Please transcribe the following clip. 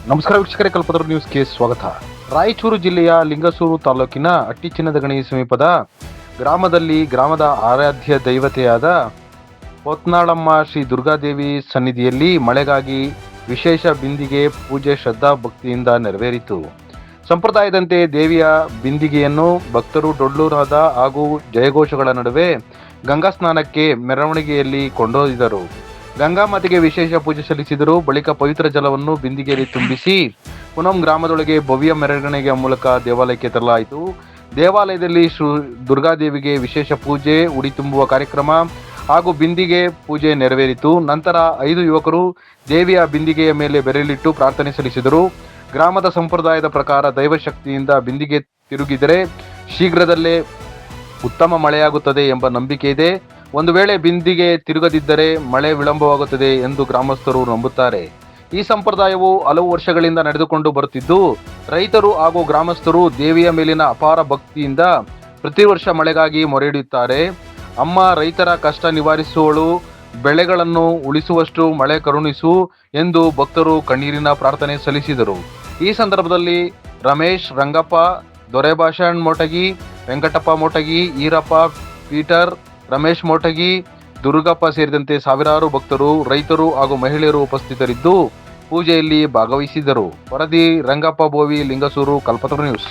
ನಮಸ್ಕಾರ ವೀಕ್ಷಕರೇ, ಕಲ್ಪತರು ನ್ಯೂಸ್ಗೆ ಸ್ವಾಗತ. ರಾಯಚೂರು ಜಿಲ್ಲೆಯ ಲಿಂಗಸೂರು ತಾಲೂಕಿನ ಅಟ್ಟಿಚಿನ್ನದಗಣಿ ಸಮೀಪದ ಗ್ರಾಮದ ಆರಾಧ್ಯ ದೈವತೆಯಾದ ಪೊತ್ನಾಳಮ್ಮ ಶ್ರೀ ದುರ್ಗಾದೇವಿ ಸನ್ನಿಧಿಯಲ್ಲಿ ಮಳೆಗಾಗಿ ವಿಶೇಷ ಬಿಂದಿಗೆ ಪೂಜೆ ಶ್ರದ್ಧಾ ಭಕ್ತಿಯಿಂದ ನೆರವೇರಿತು. ಸಂಪ್ರದಾಯದಂತೆ ದೇವಿಯ ಬಿಂದಿಗೆಯನ್ನು ಭಕ್ತರು ಡೊಳ್ಳುರಾದ ಹಾಗೂ ಜಯಘೋಷಗಳ ನಡುವೆ ಗಂಗಾ ಸ್ನಾನಕ್ಕೆ ಮೆರವಣಿಗೆಯಲ್ಲಿ ಕೊಂಡೊಯ್ದರು. ಗಂಗಾ ಮಾತೆಗೆ ವಿಶೇಷ ಪೂಜೆ ಸಲ್ಲಿಸಿದರು. ಬಳಿಕ ಪವಿತ್ರ ಜಲವನ್ನು ಬಿಂದಿಗೆಯಲ್ಲಿ ತುಂಬಿಸಿ ಪುನಃ ಗ್ರಾಮದೊಳಗೆ ಭವ್ಯ ಮೆರವಣಿಗೆಯ ಮೂಲಕ ದೇವಾಲಯಕ್ಕೆ ತರಲಾಯಿತು. ದೇವಾಲಯದಲ್ಲಿ ದುರ್ಗಾದೇವಿಗೆ ವಿಶೇಷ ಪೂಜೆ, ಉಡಿ ತುಂಬುವ ಕಾರ್ಯಕ್ರಮ ಹಾಗೂ ಬಿಂದಿಗೆ ಪೂಜೆ ನೆರವೇರಿತು. ನಂತರ 5 ಯುವಕರು ದೇವಿಯ ಬಿಂದಿಗೆಯ ಮೇಲೆ ಬೆರಳಿಟ್ಟು ಪ್ರಾರ್ಥನೆ ಸಲ್ಲಿಸಿದರು. ಗ್ರಾಮದ ಸಂಪ್ರದಾಯದ ಪ್ರಕಾರ ದೈವಶಕ್ತಿಯಿಂದ ಬಿಂದಿಗೆ ತಿರುಗಿದರೆ ಶೀಘ್ರದಲ್ಲೇ ಉತ್ತಮ ಮಳೆಯಾಗುತ್ತದೆ ಎಂಬ ನಂಬಿಕೆ ಇದೆ. ಒಂದು ವೇಳೆ ಬಿಂದಿಗೆ ತಿರುಗದಿದ್ದರೆ ಮಳೆ ವಿಳಂಬವಾಗುತ್ತದೆ ಎಂದು ಗ್ರಾಮಸ್ಥರು ನಂಬುತ್ತಾರೆ. ಈ ಸಂಪ್ರದಾಯವು ಹಲವು ವರ್ಷಗಳಿಂದ ನಡೆದುಕೊಂಡು ಬರುತ್ತಿದ್ದು, ರೈತರು ಹಾಗೂ ಗ್ರಾಮಸ್ಥರು ದೇವಿಯ ಮೇಲಿನ ಅಪಾರ ಭಕ್ತಿಯಿಂದ ಪ್ರತಿ ವರ್ಷ ಮಳೆಗಾಗಿ ಮೊರೆಯಿಡುತ್ತಾರೆ. ಅಮ್ಮ ರೈತರ ಕಷ್ಟ ನಿವಾರಿಸುವಳು, ಬೆಳೆಗಳನ್ನು ಉಳಿಸುವಷ್ಟು ಮಳೆ ಕರುಣಿಸು ಎಂದು ಭಕ್ತರು ಕಣ್ಣೀರಿನ ಪ್ರಾರ್ಥನೆ ಸಲ್ಲಿಸಿದರು. ಈ ಸಂದರ್ಭದಲ್ಲಿ ರಮೇಶ್, ರಂಗಪ್ಪ, ದೊರೆಭಾಷಣ್ ಮೋಟಗಿ, ವೆಂಕಟಪ್ಪ ಮೋಟಗಿ, ಈರಪ್ಪ, ಪೀಟರ್, ರಮೇಶ್ ಮೋಟಗಿ, ದುರ್ಗಪ್ಪ ಸೇರಿದಂತೆ ಸಾವಿರಾರು ಭಕ್ತರು, ರೈತರು ಹಾಗೂ ಮಹಿಳೆಯರು ಉಪಸ್ಥಿತರಿದ್ದು ಪೂಜೆಯಲ್ಲಿ ಭಾಗವಹಿಸಿದರು. ವರದಿ ರಂಗಪ್ಪ ಬೋವಿ, ಲಿಂಗಸೂರು, ಕಲ್ಪತರು ನ್ಯೂಸ್.